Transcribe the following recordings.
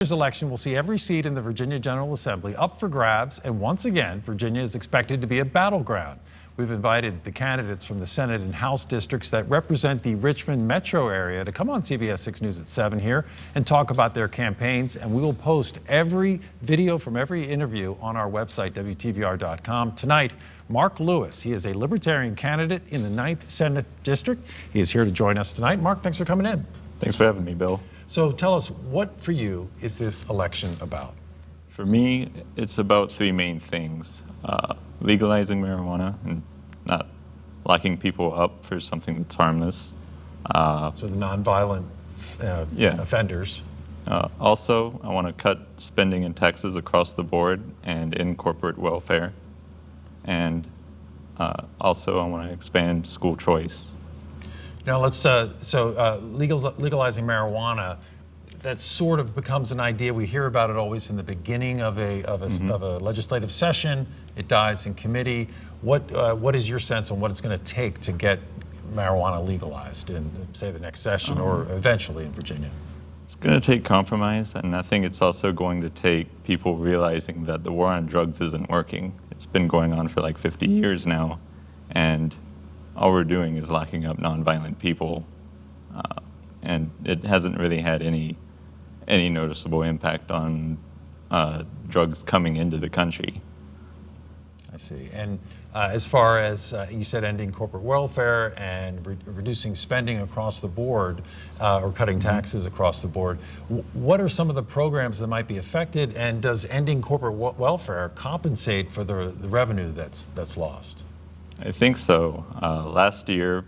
This election will see every seat in the Virginia General Assembly up for grabs, and once again, Virginia is expected to be a battleground. We've invited the candidates from the Senate and House districts that represent the Richmond metro area to come on CBS 6 News at 7 here and talk about their campaigns, and we will post every video from every interview on our website, WTVR.com. Tonight, Mark Lewis. He is a Libertarian candidate in the 9th Senate District. He is here to join us tonight. Mark, thanks for coming in. Thanks for having me, Bill. So tell us, what for you is this election about? For me, it's about three main things. Legalizing marijuana and not locking people up for something that's harmless. So the nonviolent offenders. Also, I want to cut spending and taxes across the board and in corporate welfare. And also, I want to expand school choice. Now let's legalizing marijuana. That sort of becomes an idea. We hear about it always in the beginning of a legislative session. It dies in committee. What is your sense on what it's going to take to get marijuana legalized in, say, the next session or eventually in Virginia? It's going to take compromise, and I think it's also going to take people realizing that the war on drugs isn't working. It's been going on for like 50 years now, and all we're doing is locking up nonviolent people, and it hasn't really had any noticeable impact on drugs coming into the country. I see. And as far as you said, ending corporate welfare and reducing spending across the board, or cutting taxes across the board, what are some of the programs that might be affected, and does ending corporate welfare compensate for the revenue that's lost? I think so. Last year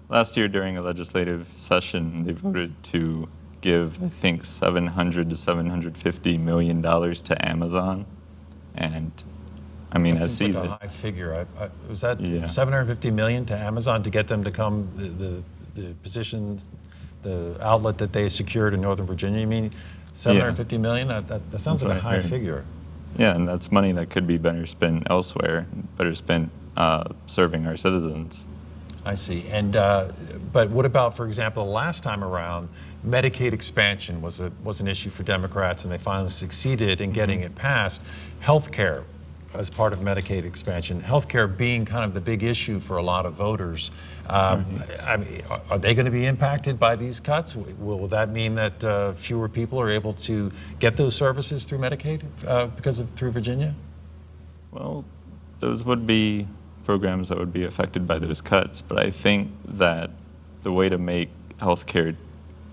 during a legislative session, they voted to give, I think, $700 to $750 million to Amazon, and I mean, I see like that. A high figure. Was that Yeah. $750 million to Amazon to get them to come the position, the outlet that they secured in Northern Virginia? You mean $750 million? That sounds like a high figure. Yeah, and that's money that could be better spent elsewhere, better spent serving our citizens. I see. And but what about, for example, last time around, Medicaid expansion was an issue for Democrats, and they finally succeeded in getting it passed. Healthcare as part of Medicaid expansion, healthcare being kind of the big issue for a lot of voters. I mean, are they going to be impacted by these cuts? Will that mean that fewer people are able to get those services through Medicaid through Virginia? Well, those would be programs that would be affected by those cuts, but I think that the way to make healthcare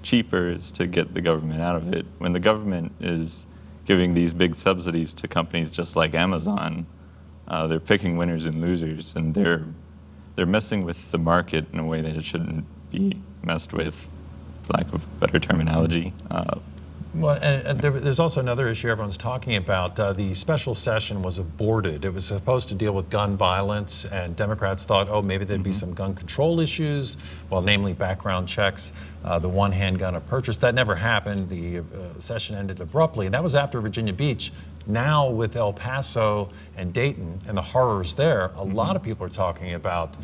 cheaper is to get the government out of it. When the government is giving these big subsidies to companies just like Amazon, they're picking winners and losers, and they're messing with the market in a way that it shouldn't be messed with, for lack of better terminology. Well, and there's also another issue everyone's talking about. The special session was aborted. It was supposed to deal with gun violence, and Democrats thought, oh, maybe there'd be some gun control issues, well, namely background checks, the one handgun of purchase. That never happened. The session ended abruptly, and that was after Virginia Beach. Now with El Paso and Dayton and the horrors there, a lot of people are talking about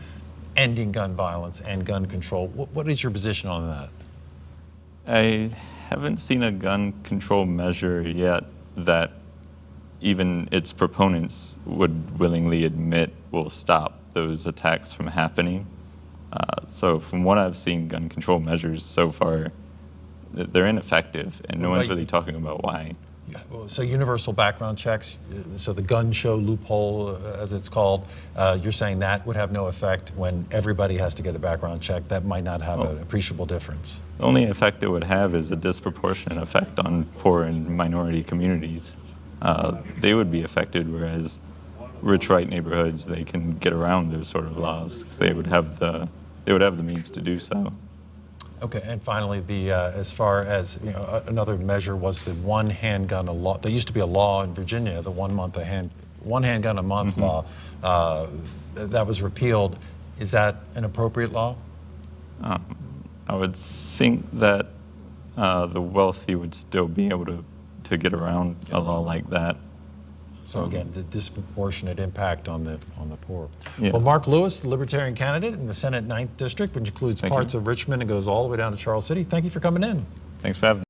ending gun violence and gun control. What is your position on that? I haven't seen a gun control measure yet that even its proponents would willingly admit will stop those attacks from happening. So from what I've seen, gun control measures so far, they're ineffective, and no one's really talking about why. So universal background checks, so the gun show loophole, as it's called, you're saying that would have no effect when everybody has to get a background check? That might not have an appreciable difference. The only effect it would have is a disproportionate effect on poor and minority communities. They would be affected, whereas rich white neighborhoods, they can get around those sort of laws because they would have the means to do so. Okay, and finally, as far as another measure was the one handgun law. There used to be a law in Virginia, the one handgun a month law, that was repealed. Is that an appropriate law? I would think that the wealthy would still be able to get around a law like that. So again, the disproportionate impact on the poor. Yeah. Well, Mark Lewis, the Libertarian candidate in the Senate 9th District, which includes parts of Richmond and goes all the way down to Charles City. Thank you for coming in. Thanks for having me.